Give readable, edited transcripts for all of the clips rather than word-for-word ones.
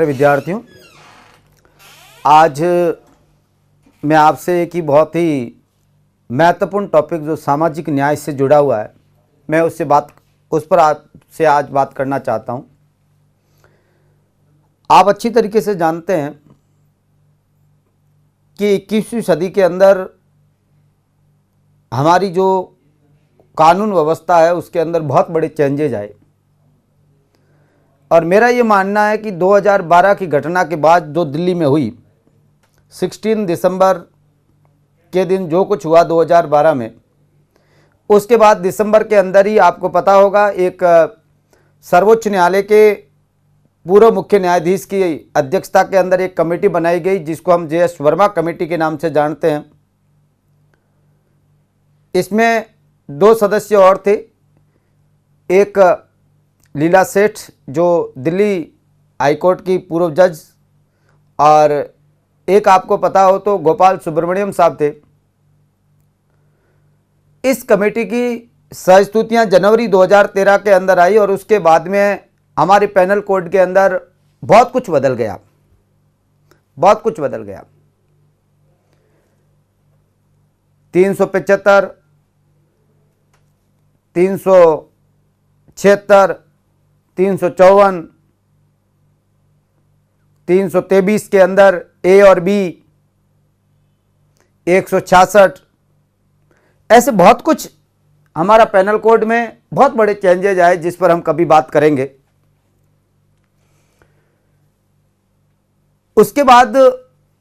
विद्यार्थियों, आज मैं आपसे एक ही बहुत ही महत्वपूर्ण टॉपिक जो सामाजिक न्याय से जुड़ा हुआ है, मैं उस पर आपसे आज बात करना चाहता हूं। आप अच्छी तरीके से जानते हैं कि 21वीं सदी के अंदर हमारी जो कानून व्यवस्था है उसके अंदर बहुत बड़े चेंजेज आए और मेरा ये मानना है कि 2012 की घटना के बाद जो दिल्ली में हुई 16 दिसंबर के दिन जो कुछ हुआ 2012 में, उसके बाद दिसंबर के अंदर ही आपको पता होगा एक सर्वोच्च न्यायालय के पूर्व मुख्य न्यायाधीश की अध्यक्षता के अंदर एक कमेटी बनाई गई जिसको हम जे एस वर्मा कमेटी के नाम से जानते हैं। इसमें 2 सदस्य और थे, एक लीला सेठ जो दिल्ली हाईकोर्ट की पूर्व जज और एक आपको पता हो तो गोपाल सुब्रमण्यम साहब थे। इस कमेटी की सहस्तुतियां जनवरी 2013 के अंदर आई और उसके बाद में हमारे पैनल कोड के अंदर बहुत कुछ बदल गया, बहुत कुछ बदल गया। 375, 376, 354, 323 के अंदर ए और बी, 166, ऐसे बहुत कुछ हमारा पैनल कोड में बहुत बड़े चेंजेज आए जिस पर हम कभी बात करेंगे। उसके बाद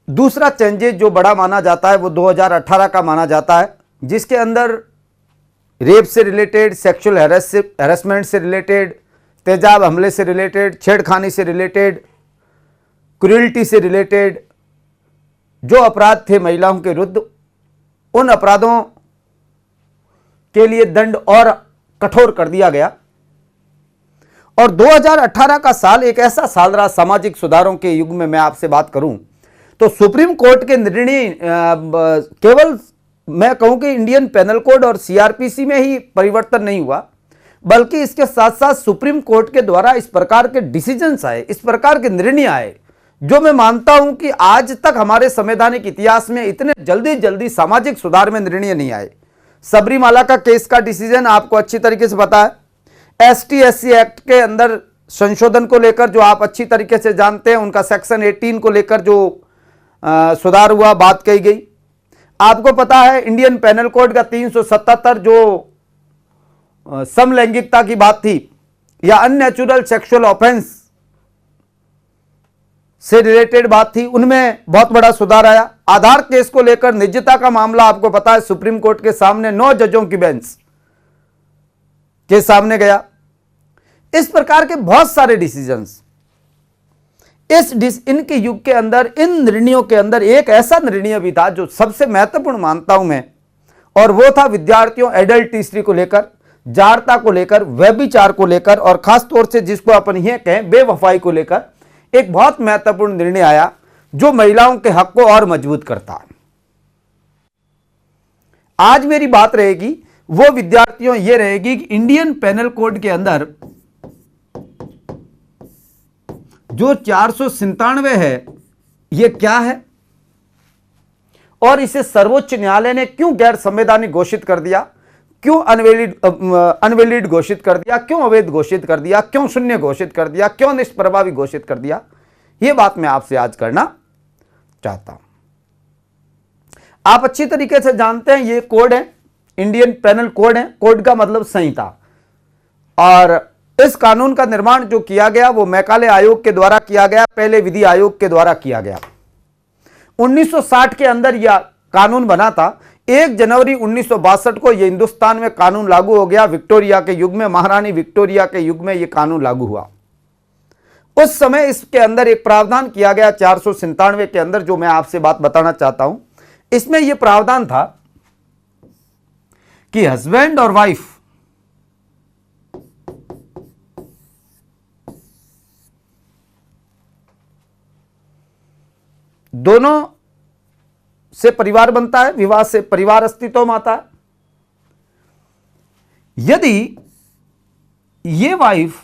दूसरा चेंजेज जो बड़ा माना जाता है वो 2018 का माना जाता है, जिसके अंदर रेप से रिलेटेड, सेक्सुअल हैरेसमेंट से रिलेटेड, तेजाब हमले से रिलेटेड, छेड़खानी से रिलेटेड, क्रूरल्टी से रिलेटेड जो अपराध थे महिलाओं के विरुद्ध, उन अपराधों के लिए दंड और कठोर कर दिया गया। और 2018 का साल एक ऐसा साल रहा सामाजिक सुधारों के युग में। मैं आपसे बात करूं तो सुप्रीम कोर्ट के निर्णय केवल मैं कहूं कि इंडियन पेनल कोड और सीआरपीसी में ही परिवर्तन नहीं हुआ, बल्कि इसके साथ साथ सुप्रीम कोर्ट के द्वारा इस प्रकार के डिसीजंस आए, इस प्रकार के निर्णय आए, जो मैं मानता हूं कि आज तक हमारे संवैधानिक इतिहास में इतने जल्दी सामाजिक सुधार में निर्णय नहीं आए। सबरीमाला का केस का डिसीजन आपको अच्छी तरीके से पता है। ST/SC एक्ट के अंदर संशोधन को लेकर जो आप अच्छी तरीके से जानते हैं, उनका सेक्शन 18 को लेकर जो सुधार हुआ, बात कही गई। आपको पता है इंडियन पेनल कोड का 377 जो समलैंगिकता की बात थी या अननेचुरल सेक्सुअल ऑफेंस से रिलेटेड बात थी, उनमें बहुत बड़ा सुधार आया। आधार केस को लेकर निजता का मामला आपको पता है सुप्रीम कोर्ट के सामने 9 जजों की बेंच के सामने गया। इस प्रकार के बहुत सारे डिसीजंस इनके युग के अंदर, इन निर्णयों के अंदर एक ऐसा निर्णय भी था जो सबसे महत्वपूर्ण मानता हूं मैं, और वो था विद्यार्थियों एडल्टिस्ट्री को लेकर, जाड़ता को लेकर, व्यभिचार को लेकर और खासतौर से जिसको अपन ये कहें बेवफाई को लेकर एक बहुत महत्वपूर्ण निर्णय आया जो महिलाओं के हक को और मजबूत करता है। आज मेरी बात रहेगी वो विद्यार्थियों ये रहेगी कि इंडियन पेनल कोड के अंदर जो 497 है ये क्या है और इसे सर्वोच्च न्यायालय ने क्यों गैर संवैधानिक घोषित कर दिया, क्यों अनवैलिड घोषित कर दिया, क्यों अवैध घोषित कर दिया, क्यों शून्य घोषित कर दिया, क्यों निष्प्रभावी घोषित कर दिया, यह बात मैं आपसे आज करना चाहता हूं। आप अच्छी तरीके से जानते हैं ये कोड है, इंडियन पेनल कोड है। कोड का मतलब संहिता, और इस कानून का निर्माण जो किया गया वो मैकाले आयोग के द्वारा किया गया, पहले विधि आयोग के द्वारा किया गया। 1960 के अंदर यह कानून बना था। 1 जनवरी 1962 को यह हिंदुस्तान में कानून लागू हो गया। विक्टोरिया के युग में, महारानी विक्टोरिया के युग में यह कानून लागू हुआ। उस समय इसके अंदर एक प्रावधान किया गया 497 के अंदर, जो मैं आपसे बात बताना चाहता हूं। इसमें यह प्रावधान था कि हस्बैंड और वाइफ दोनों से परिवार बनता है, विवाह से परिवार अस्तित्व में आता है। यदि ये वाइफ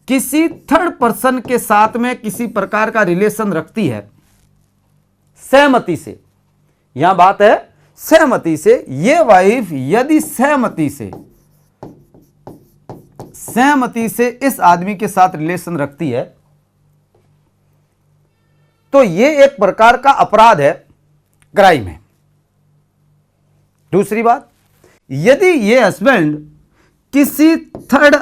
किसी थर्ड पर्सन के साथ में किसी प्रकार का रिलेशन रखती है सहमति से, यहां बात है सहमति से, ये वाइफ यदि सहमति से इस आदमी के साथ रिलेशन रखती है तो ये एक प्रकार का अपराध है, क्राइम है। दूसरी बात, यदि ये हस्बैंड किसी थर्ड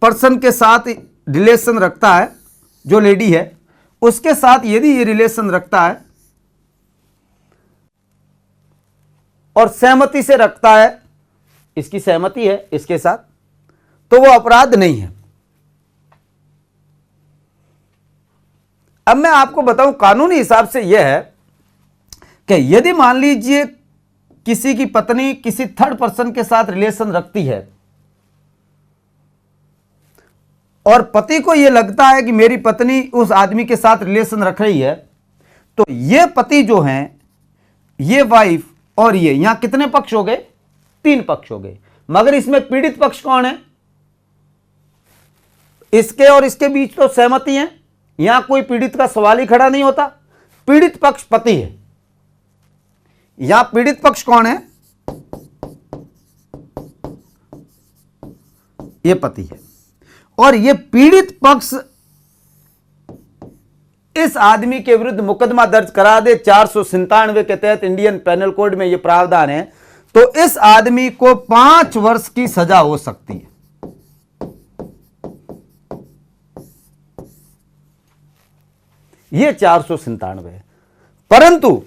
पर्सन के साथ रिलेशन रखता है, जो लेडी है उसके साथ यदि ये रिलेशन रखता है और सहमति से रखता है, इसकी सहमति है इसके साथ, तो वो अपराध नहीं है। अब मैं आपको बताऊं कानूनी हिसाब से यह है कि यदि मान लीजिए किसी की पत्नी किसी थर्ड पर्सन के साथ रिलेशन रखती है और पति को यह लगता है कि मेरी पत्नी उस आदमी के साथ रिलेशन रख रही है, तो ये पति जो हैं, ये वाइफ और ये, यहां कितने पक्ष हो गए? 3 पक्ष हो गए। मगर इसमें पीड़ित पक्ष कौन है? इसके और इसके बीच तो सहमति है, यहां कोई पीड़ित का सवाल ही खड़ा नहीं होता। पीड़ित पक्ष पति है। यहां पीड़ित पक्ष कौन है? ये पति है। और ये पीड़ित पक्ष इस आदमी के विरुद्ध मुकदमा दर्ज करा दे 497 के तहत, इंडियन पेनल कोड में यह प्रावधान है, तो इस आदमी को 5 वर्ष की सजा हो सकती है। यह 497 है। परंतु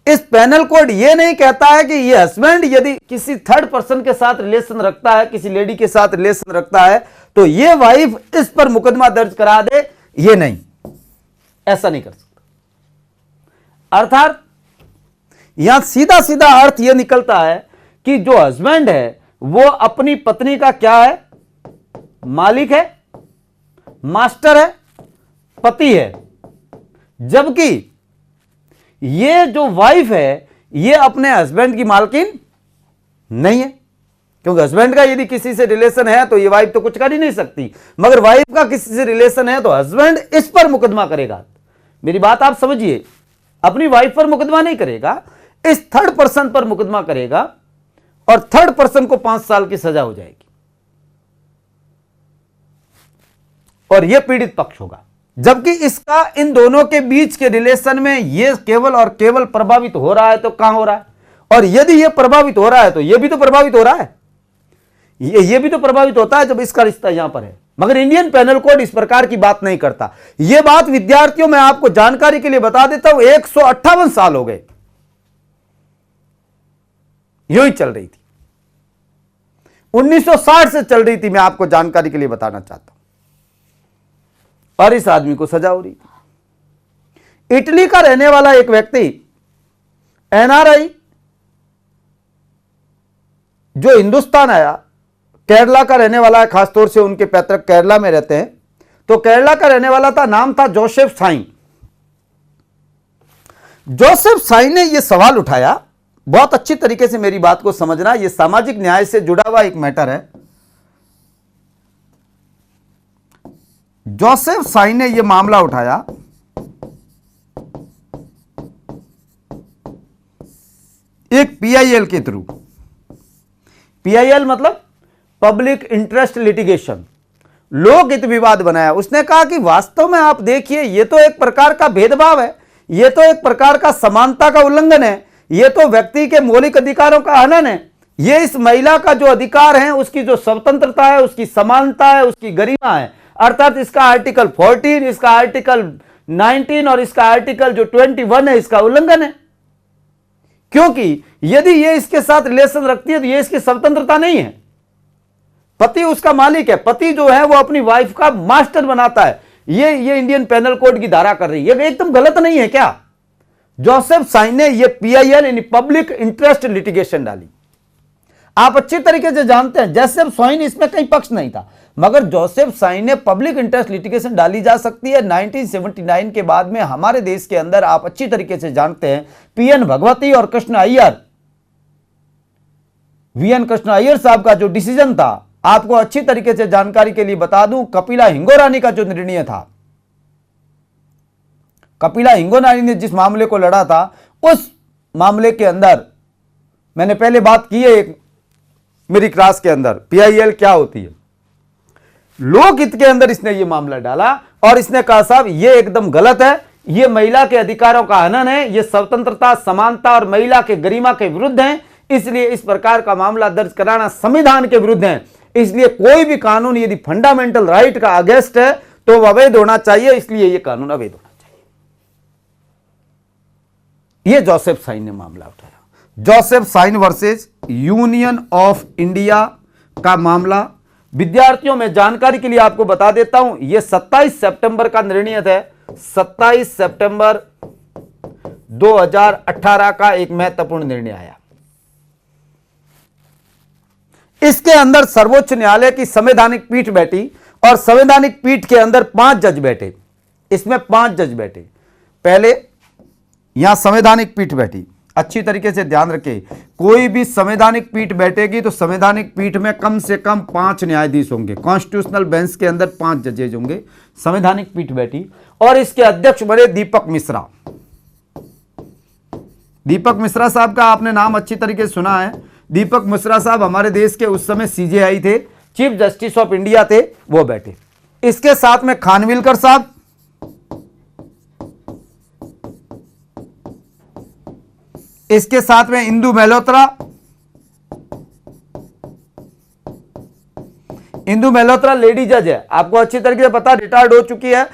इस पेनल कोड यह नहीं कहता है कि यह हस्बैंड यदि किसी थर्ड पर्सन के साथ रिलेशन रखता है, किसी लेडी के साथ रिलेशन रखता है, तो यह वाइफ इस पर मुकदमा दर्ज करा दे। यह नहीं, ऐसा नहीं कर सकता। अर्थात यहां सीधा सीधा अर्थ यह निकलता है कि जो हस्बैंड है वो अपनी पत्नी का क्या है? मालिक है, मास्टर है, पति है। जबकि ये जो वाइफ है ये अपने हस्बैंड की मालकिन नहीं है, क्योंकि हस्बैंड का यदि किसी से रिलेशन है तो ये वाइफ तो कुछ कर ही नहीं सकती। मगर वाइफ का किसी से रिलेशन है तो हस्बैंड इस पर मुकदमा करेगा। मेरी बात आप समझिए, अपनी वाइफ पर मुकदमा नहीं करेगा, इस थर्ड पर्सन पर मुकदमा करेगा और थर्ड पर्सन को 5 साल की सजा हो जाएगी और यह पीड़ित पक्ष होगा। जबकि इसका इन दोनों के बीच के रिलेशन में यह केवल और केवल प्रभावित हो रहा है, तो कहां हो रहा है? और यदि यह प्रभावित हो रहा है तो यह भी तो प्रभावित हो रहा है, यह भी तो प्रभावित होता है जब इसका रिश्ता यहां पर है। मगर इंडियन पेनल कोड इस प्रकार की बात नहीं करता। यह बात विद्यार्थियों में आपको जानकारी के लिए बता देता हूं, 158 साल हो गए यूं ही चल रही थी, 1960 से चल रही थी। मैं आपको जानकारी के लिए बताना चाहता हूं। और इस आदमी को सजा हो रही थी। इटली का रहने वाला एक व्यक्ति, एनआरआई, जो हिंदुस्तान आया, केरला का रहने वाला है, खासतौर से उनके पैतृक केरला में रहते हैं, तो केरला का रहने वाला था, नाम था जोसेफ साइन। जोसेफ साइन ने यह सवाल उठाया, बहुत अच्छी तरीके से मेरी बात को समझना, यह सामाजिक न्याय से जुड़ा हुआ एक मैटर है। जोसेफ साइन ने यह मामला उठाया एक पीआईएल के थ्रू। पीआईएल मतलब पब्लिक इंटरेस्ट लिटिगेशन, लोक हित विवाद बनाया। उसने कहा कि वास्तव में आप देखिए, यह तो एक प्रकार का भेदभाव है, यह तो एक प्रकार का समानता का उल्लंघन है, यह तो व्यक्ति के मौलिक अधिकारों का हनन है। यह इस महिला का जो अधिकार है, उसकी जो स्वतंत्रता है, उसकी समानता है, उसकी गरिमा है। अर्थात इसका आर्टिकल 14, इसका आर्टिकल 19 और इसका आर्टिकल जो 21 है, इसका उल्लंघन है। क्योंकि यदि ये इसके साथ रिलेशन रखती है तो ये इसकी स्वतंत्रता नहीं है। पति उसका मालिक है, पति जो है वो अपनी वाइफ का मास्टर बनाता है। ये इंडियन पेनल कोड की धारा कर रही है, ये एकदम गलत नहीं है क्या? जोसेफ साइन ने ये पीआईएल यानी पब्लिक इंटरेस्ट लिटिगेशन डाली। आप अच्छी तरीके से जानते हैं, जोसेफ साइन इसमें कहीं पक्ष नहीं था, मगर जोसेफ साइन ने पब्लिक इंटरेस्ट लिटिगेशन डाली जा सकती है। 1979 के बाद में हमारे देश के अंदर आप अच्छी तरीके से जानते हैं, पीएन भगवती और कृष्ण अय्यर, वीएन कृष्ण अय्यर साहब का जो डिसीजन था आपको अच्छी तरीके से जानकारी के लिए बता दूं, कपिला हिंगोरानी का जो निर्णय था, कपिला हिंगोरानी ने जिस मामले को लड़ा था, उस मामले के अंदर मैंने पहले बात की है एक मेरी क्लास के अंदर, PIL क्या होती है। लोकहित के अंदर इसने ये मामला डाला और इसने कहा साहब ये एकदम गलत है, ये महिला के अधिकारों का हनन है, ये स्वतंत्रता, समानता और महिला के गरिमा के विरुद्ध है, इसलिए इस प्रकार का मामला दर्ज कराना संविधान के विरुद्ध है। इसलिए कोई भी कानून यदि फंडामेंटल राइट का अगेंस्ट है तो वह अवैध होना चाहिए, इसलिए यह कानून अवैध होना चाहिए। यह जोसेफ साइन ने मामला उठाया, Joseph Shine versus Union of India का मामला। विद्यार्थियों में जानकारी के लिए आपको बता देता हूं, यह 27 सितंबर का निर्णय है, 27 सितंबर 2018 का एक महत्वपूर्ण निर्णय आया। इसके अंदर सर्वोच्च न्यायालय की संवैधानिक पीठ बैठी और संवैधानिक पीठ के अंदर 5 जज बैठे। इसमें 5 जज बैठे। पहले यहां संवैधानिक पीठ बैठी, अच्छी तरीके से ध्यान रखें, कोई भी संवैधानिक पीठ बैठेगी तो संवैधानिक पीठ में कम से कम 5 न्यायाधीश होंगे। कॉन्स्टिट्यूशनल बेंच के अंदर 5 जजेज होंगे। संवैधानिक पीठ बैठी और इसके अध्यक्ष बने दीपक मिश्रा। दीपक मिश्रा साहब का आपने नाम अच्छी तरीके से सुना है। दीपक मिश्रा साहब हमारे देश के उस समय CJI थे, चीफ जस्टिस ऑफ इंडिया थे, वो बैठे। इसके साथ में खानविलकर साहब, इसके साथ में इंदु मल्होत्रा, इंदु मल्होत्रा लेडी जज है, आपको अच्छी तरीके से पता, रिटायर्ड हो चुकी है।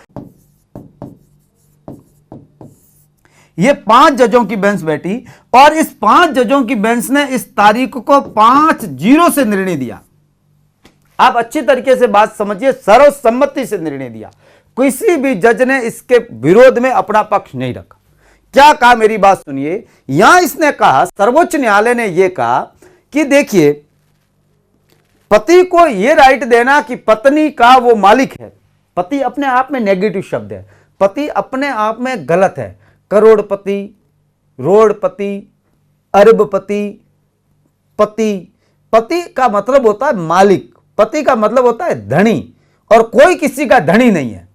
ये 5 जजों की बेंच बैठी और इस 5 जजों की बेंच ने इस तारीख को 5-0 से निर्णय दिया। आप अच्छी तरीके से बात समझिए, सर्वसम्मति से निर्णय दिया। किसी भी जज ने इसके विरोध में अपना पक्ष नहीं रखा। क्या कहा, मेरी बात सुनिए। यहां इसने कहा, सर्वोच्च न्यायालय ने यह कहा कि देखिए, पति को यह राइट देना कि पत्नी का वो मालिक है। पति अपने आप में नेगेटिव शब्द है, पति अपने आप में गलत है। करोड़पति, रोडपति, अरबपति, पति, पति का मतलब होता है मालिक, पति का मतलब होता है धनी, और कोई किसी का धनी नहीं है।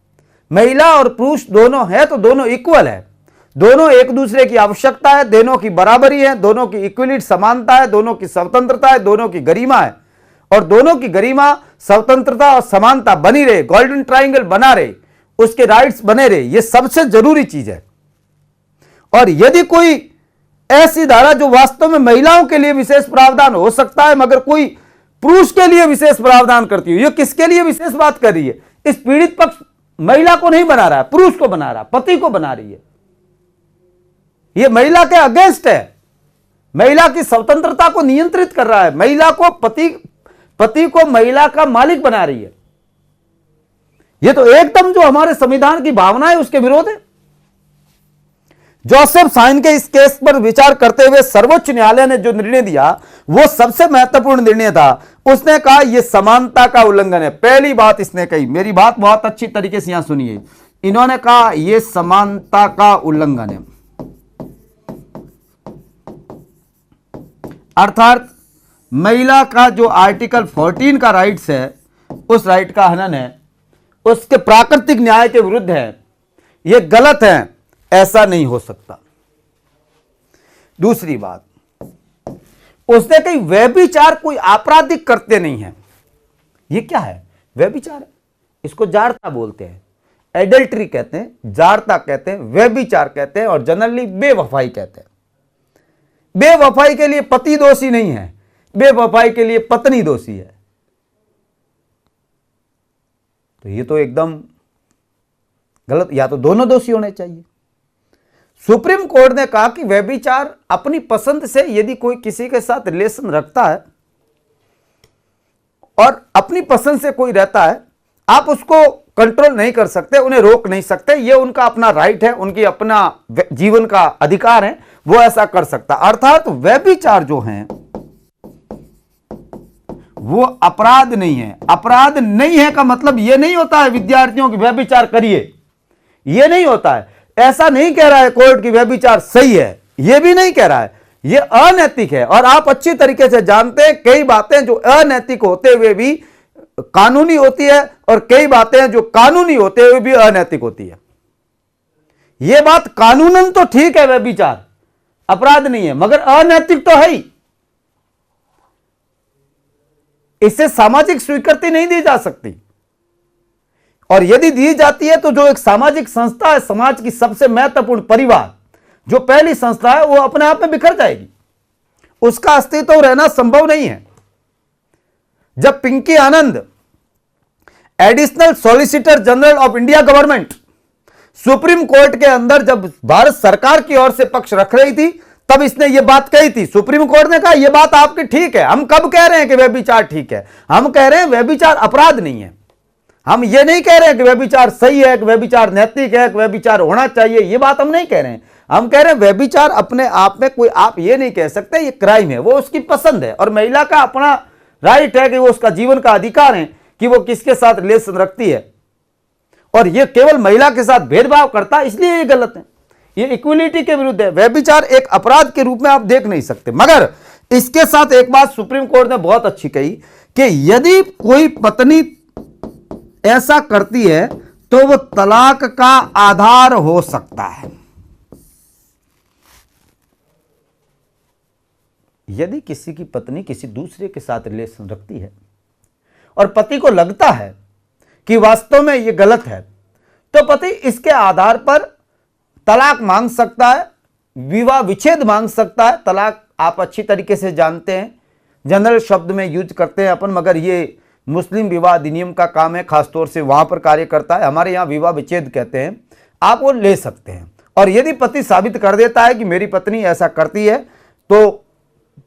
महिला और पुरुष दोनों है तो दोनों इक्वल है, दोनों एक दूसरे की आवश्यकता है, दोनों की बराबरी है, दोनों की इक्वलिटी समानता है, दोनों की स्वतंत्रता है, दोनों की गरिमा है, और दोनों की गरिमा, स्वतंत्रता और समानता बनी रहे, गोल्डन ट्रायंगल बना रहे, उसके राइट्स बने रहे, यह सबसे जरूरी चीज है। और यदि कोई ऐसी धारा जो वास्तव में महिलाओं के लिए विशेष प्रावधान हो सकता है मगर कोई पुरुष के लिए विशेष प्रावधान करती है, ये किसके लिए विशेष बात कर रही है? इस पीड़ित पक्ष महिला को नहीं बना रहा है, पुरुष को बना रहा है, पति को बना रही है। यह महिला के अगेंस्ट है, महिला की स्वतंत्रता को नियंत्रित कर रहा है, महिला को पति को महिला का मालिक बना रही है। यह तो एकदम जो हमारे संविधान की भावना है उसके विरोध है। जोसेफ साइन के इस केस पर विचार करते हुए सर्वोच्च न्यायालय ने जो निर्णय दिया वो सबसे महत्वपूर्ण निर्णय था। उसने कहा यह समानता का उल्लंघन है। पहली बात इसने कही, मेरी बात बहुत अच्छी तरीके से यहां सुनिए, इन्होंने कहा यह समानता का उल्लंघन है, अर्थात महिला का जो आर्टिकल 14 का राइट्स है, उस राइट का हनन है, उसके प्राकृतिक न्याय के विरुद्ध है, यह गलत है, ऐसा नहीं हो सकता। दूसरी बात, उसने कही व्यभिचार कोई आपराधिक कृत्य नहीं है। यह क्या है? व्यभिचार है, इसको जारता बोलते हैं, एडल्ट्री कहते हैं, जारता कहते हैं, व्यभिचार कहते हैं, और जनरली बेवफाई कहते हैं। बेवफाई के लिए पति दोषी नहीं है, बेवफाई के लिए पत्नी दोषी है। तो ये तो एकदम गलत, या तो दोनों दोषी होने चाहिए। सुप्रीम कोर्ट ने कहा कि व्यभिचार अपनी पसंद से यदि कोई किसी के साथ रिलेशन रखता है और अपनी पसंद से कोई रहता है, आप उसको कंट्रोल नहीं कर सकते, उन्हें रोक नहीं सकते, ये उनका अपना राइट है, उनकी अपना जीवन का अधिकार है, वो ऐसा कर सकता। अर्थात व्यभिचार जो है वो अपराध नहीं है। अपराध नहीं है का मतलब यह नहीं होता है विद्यार्थियों की व्यभिचार करिए, यह नहीं होता है। ऐसा नहीं कह रहा है कोर्ट की व्यभिचार सही है, यह भी नहीं कह रहा है, ये अनैतिक है। और आप अच्छी तरीके से जानते हैं कई बातें जो अनैतिक होते हुए भी कानूनी होती है और कई बातें जो कानूनी होते हुए भी अनैतिक होती है। यह बात कानूनन तो ठीक है, व्यभिचार अपराध नहीं है, मगर अनैतिक तो है ही। इससे सामाजिक स्वीकृति नहीं दी जा सकती, और यदि दी जाती है तो जो एक सामाजिक संस्था है, समाज की सबसे महत्वपूर्ण परिवार जो पहली संस्था है, वो अपने आप में बिखर जाएगी, उसका अस्तित्व रहना संभव नहीं है। जब Pinky Anand additional solicitor general of India government supreme court के अंदर जब भारत सरकार की ओर से पक्ष रख रही थी, तब इसने यह बात कही थी। सुप्रीम कोर्ट ने कहा यह बात आपकी ठीक है। हम कब कह रहे हैं कि व्यभिचार ठीक है? हम कह रहे हैं व्यभिचार अपराध नहीं है। हम ये नहीं कह रहे हैं कि व्यभिचार सही है, कि व्यभिचार नैतिक है, कि व्यभिचार होना चाहिए, ये बात हम नहीं कह रहे हैं। हम कह रहे हैं व्यभिचार अपने आप में कोई, आप ये नहीं कह सकते ये क्राइम है, वो उसकी पसंद है और महिला का अपना राइट है कि वो उसका जीवन का अधिकार है कि वो किसके साथ रिलेशन रखती है, और ये केवल महिला के साथ भेदभाव करता है, इसलिए ये गलत है, ये इक्वलिटी के विरुद्ध है। व्यभिचार एक अपराध के रूप में आप देख नहीं सकते। मगर इसके साथ एक बात सुप्रीम कोर्ट ने बहुत अच्छी कही कि यदि कोई पत्नी ऐसा करती है तो वो तलाक का आधार हो सकता है। यदि किसी की पत्नी किसी दूसरे के साथ रिलेशन रखती है और पति को लगता है कि वास्तव में ये गलत है, तो पति इसके आधार पर तलाक मांग सकता है, विवाह विच्छेद मांग सकता है। तलाक आप अच्छी तरीके से जानते हैं, जनरल शब्द में यूज करते हैं अपन, मगर ये मुस्लिम विवाह अधिनियम का काम है, खासतौर से वहां पर कार्य करता है। हमारे यहाँ विवाह विच्छेद कहते हैं। आप वो ले सकते हैं, और यदि पति साबित कर देता है कि मेरी पत्नी ऐसा करती है, तो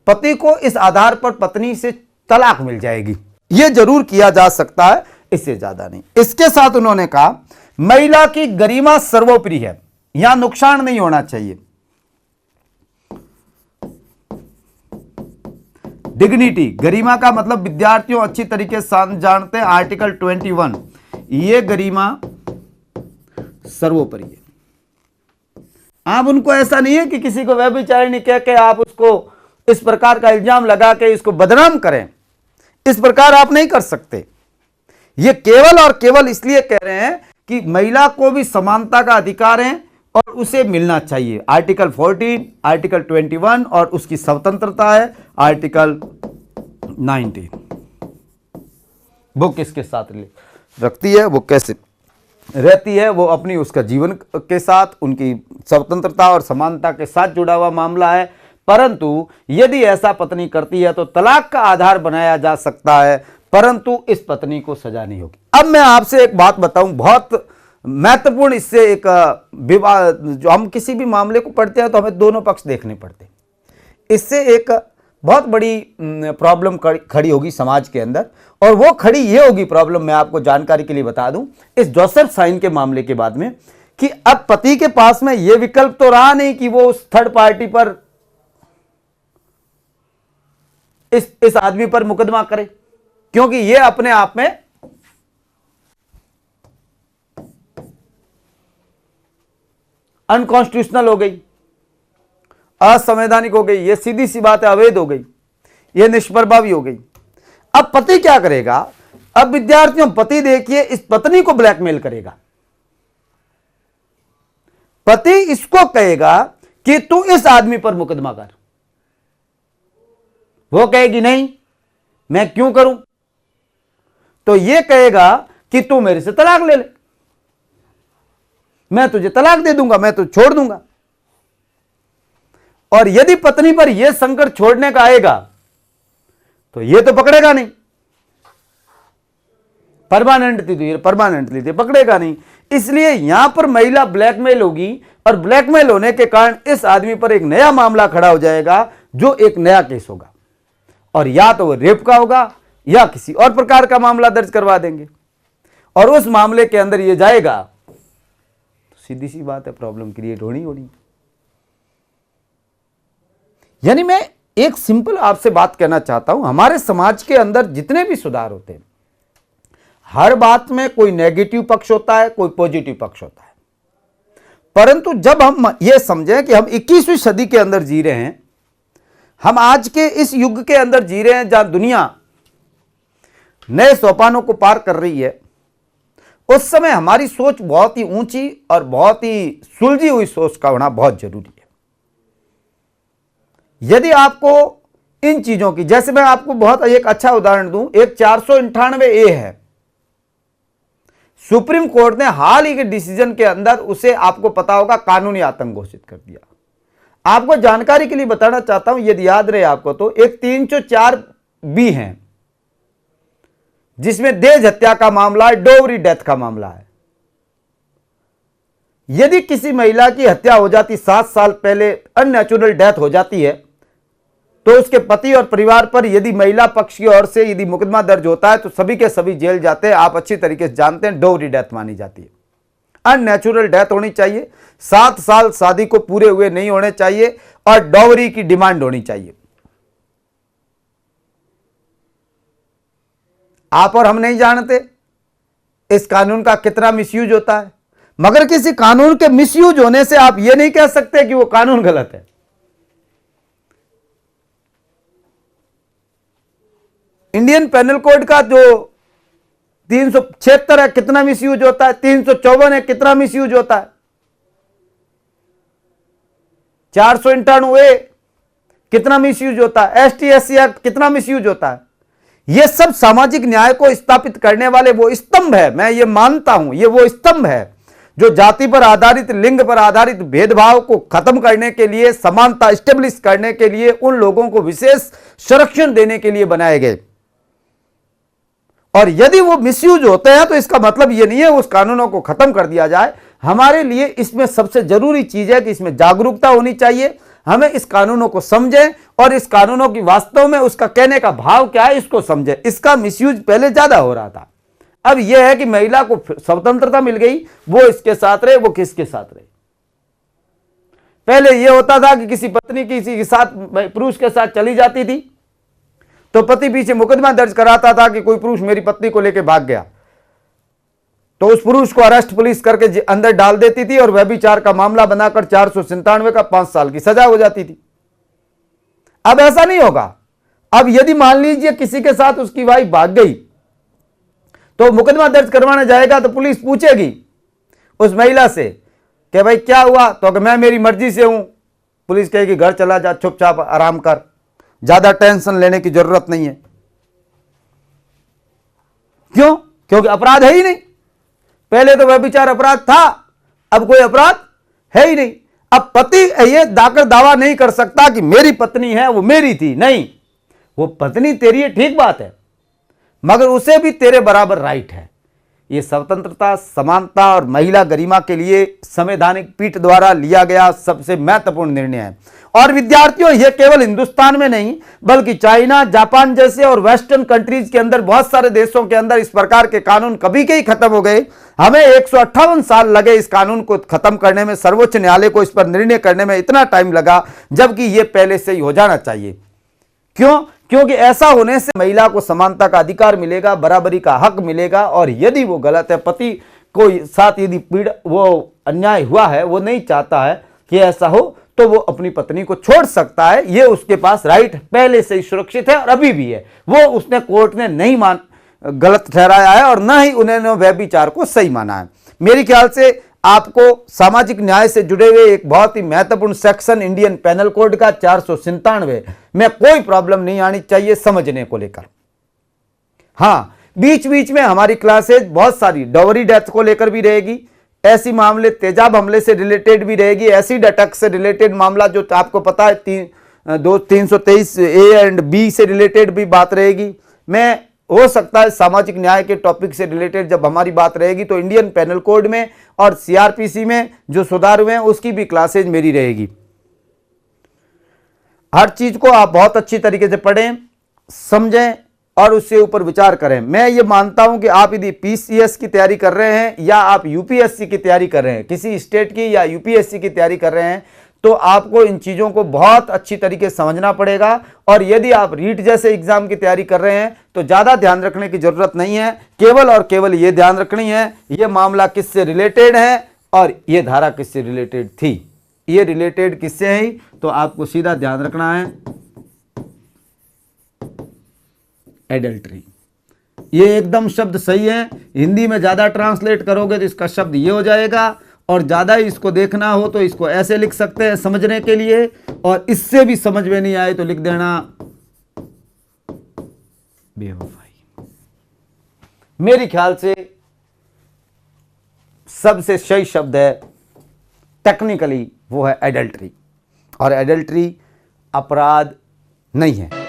पति को इस आधार पर पत्नी से तलाक मिल जाएगी। यह जरूर किया जा सकता है, इससे ज्यादा नहीं। इसके साथ उन्होंने कहा महिला की गरिमा सर्वोपरि है, यहां नुकसान नहीं होना चाहिए। डिग्निटी, गरिमा का मतलब विद्यार्थियों अच्छी तरीके से जानते हैं, आर्टिकल 21, ये गरिमा सर्वोपरि है। आप उनको ऐसा नहीं है कि किसी को व्यभिचारिणी कह के आप उसको इस प्रकार का इल्जाम लगा के इसको बदनाम करें, इस प्रकार आप नहीं कर सकते। ये केवल और केवल इसलिए कह रहे हैं कि महिला को भी समानता का अधिकार है और उसे मिलना चाहिए। आर्टिकल 14, आर्टिकल 21 और उसकी स्वतंत्रता है आर्टिकल 19। वो किसके साथ रखती है, वो कैसे रहती है, वो अपनी उसका जीवन के साथ, उनकी स्वतंत्रता और समानता के साथ जुड़ा हुआ मामला है। परंतु यदि ऐसा पत्नी करती है तो तलाक का आधार बनाया जा सकता है, परंतु इस पत्नी को सजा नहीं होगी। अब मैं आपसे एक बात बताऊं, बहुत महत्वपूर्ण, इससे एक विवाद, जो हम किसी भी मामले को पढ़ते हैं तो हमें दोनों पक्ष देखने पड़ते हैं। इससे एक बहुत बड़ी प्रॉब्लम खड़ी होगी समाज के अंदर, और वो खड़ी ये होगी प्रॉब्लम, मैं आपको जानकारी के लिए बता दूं, इस जोसेफ साइन के मामले के बाद में, कि अब पति के पास में ये विकल्प तो रहा नहीं कि वो उस थर्ड पार्टी पर, इस आदमी पर मुकदमा करे, क्योंकि ये अपने आप में अनकॉन्स्टिट्यूशनल हो गई, असंवैधानिक हो गई, ये सीधी सी बात है, अवैध हो गई, ये निष्प्रभावी हो गई। अब पति क्या करेगा? अब विद्यार्थियों, पति देखिए इस पत्नी को ब्लैकमेल करेगा। पति इसको कहेगा कि तू इस आदमी पर मुकदमा कर, वो कहेगी नहीं, मैं क्यों करूं? तो ये कहेगा कि तू मेरे से तलाक ले ले, मैं तुझे तलाक दे दूंगा, मैं तुझे छोड़ दूंगा। और यदि पत्नी पर यह संकट छोड़ने का आएगा तो ये तो पकड़ेगा नहीं, परमानेंटली तो पकड़ेगा नहीं। इसलिए यहां पर महिला ब्लैकमेल होगी, और ब्लैकमेल होने के कारण इस आदमी पर एक नया मामला खड़ा हो जाएगा, जो एक नया केस होगा, और या तो वो रेप का होगा या किसी और प्रकार का मामला दर्ज करवा देंगे, और उस मामले के अंदर ये जाएगा तो सीधी सी बात है, प्रॉब्लम क्रिएट होनी। यानी मैं एक सिंपल आपसे बात कहना चाहता हूं, हमारे समाज के अंदर जितने भी सुधार होते हैं, हर बात में कोई नेगेटिव पक्ष होता है, कोई पॉजिटिव पक्ष होता है। परंतु जब हम ये समझें कि हम 21वीं सदी के अंदर जी रहे हैं, हम आज के इस युग के अंदर जी रहे हैं जहां दुनिया नए सोपानों को पार कर रही है। उस समय हमारी सोच बहुत ही ऊंची और बहुत ही सुलझी हुई सोच का होना बहुत जरूरी है। यदि आपको इन चीजों की, जैसे मैं आपको बहुत एक अच्छा उदाहरण दूं, एक 498A है, सुप्रीम कोर्ट ने हाल ही के डिसीजन के अंदर उसे, आपको पता होगा, कानूनी आतंक घोषित कर दिया। आपको जानकारी के लिए बताना चाहता हूं, यदि याद रहे आपको, तो एक 304B है जिसमें देश हत्या का मामला है, डोवरी डेथ का मामला है। यदि किसी महिला की हत्या हो जाती, 7 साल पहले अननेचुरल डेथ हो जाती है, तो उसके पति और परिवार पर यदि महिला पक्ष की ओर से यदि मुकदमा दर्ज होता है तो सभी के सभी जेल जाते हैं। आप अच्छी तरीके से जानते हैं, डोवरी डेथ मानी जाती है। अननेचुरल डेथ होनी चाहिए, 7 साल शादी को पूरे हुए नहीं होने चाहिए और डोवरी की डिमांड होनी चाहिए। आप और हम नहीं जानते इस कानून का कितना मिसयूज होता है, मगर किसी कानून के मिसयूज होने से आप यह नहीं कह सकते कि वो कानून गलत है। इंडियन पेनल कोड का जो 376 है, कितना मिसयूज होता है, 354 है, कितना मिसयूज होता है, 498A कितना मिसयूज होता है, ST/SC एक्ट कितना मिसयूज होता है। यह सब सामाजिक न्याय को स्थापित करने वाले वो स्तंभ है, मैं ये मानता हूं, ये वो स्तंभ है जो जाति पर आधारित, लिंग पर आधारित भेदभाव को खत्म करने के लिए, समानता स्टेब्लिश करने के लिए, उन लोगों को विशेष संरक्षण देने के लिए बनाए गए। और यदि वो मिसयूज होते हैं तो इसका मतलब ये नहीं है उस कानूनों को खत्म कर दिया जाए। हमारे लिए इसमें सबसे जरूरी चीज है कि इसमें जागरूकता होनी चाहिए। हमें इस कानूनों को समझें और इस कानूनों की वास्तव में उसका कहने का भाव क्या है इसको समझें। इसका मिसयूज पहले ज्यादा हो रहा था, अब यह है कि महिला को स्वतंत्रता मिल गई, वो इसके साथ रहे, वो किसके साथ रहे। पहले यह होता था कि किसी पत्नी किसी के साथ, पुरुष के साथ चली जाती थी तो पति पीछे मुकदमा दर्ज कराता था कि कोई पुरुष मेरी पत्नी को लेकर भाग गया, तो उस पुरुष को अरेस्ट पुलिस करके अंदर डाल देती थी और व्यभिचार का मामला बनाकर 497 का 5 साल की सजा हो जाती थी। अब ऐसा नहीं होगा। अब यदि मान लीजिए किसी के साथ उसकी वाइफ भाग गई तो मुकदमा दर्ज करवाने जाएगा तो पुलिस पूछेगी उस महिला से कि भाई क्या हुआ, तो मैं मेरी मर्जी से हूं। पुलिस कहेगी घर चला जा, चुपचाप आराम कर, ज्यादा टेंशन लेने की जरूरत नहीं है। क्यों? क्योंकि अपराध है ही नहीं। पहले तो व्यभिचार अपराध था, अब कोई अपराध है ही नहीं। अब पति ये दावा नहीं कर सकता कि मेरी पत्नी है वो मेरी थी, नहीं, वो पत्नी तेरी है, ठीक बात है, मगर उसे भी तेरे बराबर राइट है। ये स्वतंत्रता, समानता और महिला गरिमा के लिए संवैधानिक पीठ द्वारा लिया गया सबसे महत्वपूर्ण निर्णय है। और विद्यार्थियों, यह केवल हिंदुस्तान में नहीं बल्कि चाइना, जापान जैसे और वेस्टर्न कंट्रीज के अंदर, बहुत सारे देशों के अंदर इस प्रकार के कानून कभी के ही खत्म हो गए। हमें 158 साल लगे इस कानून को खत्म करने में। सर्वोच्च न्यायालय को इस पर निर्णय करने में इतना टाइम लगा, जबकि यह पहले से ही हो जाना चाहिए। क्यों? क्योंकि ऐसा होने से महिला को समानता का अधिकार मिलेगा, बराबरी का हक मिलेगा। और यदि वो गलत है, पति को साथ यदि पीड़ा, वो अन्याय हुआ है, वो नहीं चाहता है कि ऐसा हो, तो वो अपनी पत्नी को छोड़ सकता है। ये उसके पास राइट पहले से ही सुरक्षित है और अभी भी है। वो उसने, कोर्ट ने नहीं गलत ठहराया है और न ही उन्होंने व्यभिचार को सही माना है। मेरे ख्याल से आपको सामाजिक न्याय से जुड़े हुए एक बहुत ही महत्वपूर्ण सेक्शन इंडियन पेनल कोड का 497 में कोई प्रॉब्लम नहीं आनी चाहिए समझने को लेकर। हां, बीच बीच में हमारी क्लासेज बहुत सारी डॉवरी डेथ को लेकर भी रहेगी, ऐसी मामले तेजाब हमले से रिलेटेड भी रहेगी, एसिड अटैक से रिलेटेड मामला जो आपको पता है 323A एंड B से रिलेटेड भी बात रहेगी। मैं, हो सकता है सामाजिक न्याय के टॉपिक से रिलेटेड जब हमारी बात रहेगी तो इंडियन पेनल कोड में और CRPC में जो सुधार हुए हैं उसकी भी क्लासेज मेरी रहेगी। हर चीज को आप बहुत अच्छी तरीके से पढ़ें, समझें और उससे ऊपर विचार करें। मैं ये मानता हूं कि आप यदि PCS की तैयारी कर रहे हैं या आप UPSC की तैयारी कर रहे हैं, किसी स्टेट की या UPSC की तैयारी कर रहे हैं, तो आपको इन चीजों को बहुत अच्छी तरीके से समझना पड़ेगा। और यदि आप रीट जैसे एग्जाम की तैयारी कर रहे हैं तो ज्यादा ध्यान रखने की जरूरत नहीं है। केवल और केवल यह ध्यान रखनी है यह मामला किससे रिलेटेड है और यह धारा किससे रिलेटेड थी। ये रिलेटेड किससे है, तो आपको सीधा ध्यान रखना है एडल्ट्री। ये एकदम शब्द सही है। हिंदी में ज़्यादा ट्रांसलेट करोगे तो इसका शब्द ये हो जाएगा, और ज़्यादा इसको देखना हो तो इसको ऐसे लिख सकते हैं समझने के लिए, और इससे भी समझ में नहीं आए तो लिख देना बेवफाई। मेरे ख्याल से सबसे सही शब्द है टेक्निकली वो है एडल्ट्री, और एडल्ट्री अपराध नहीं है।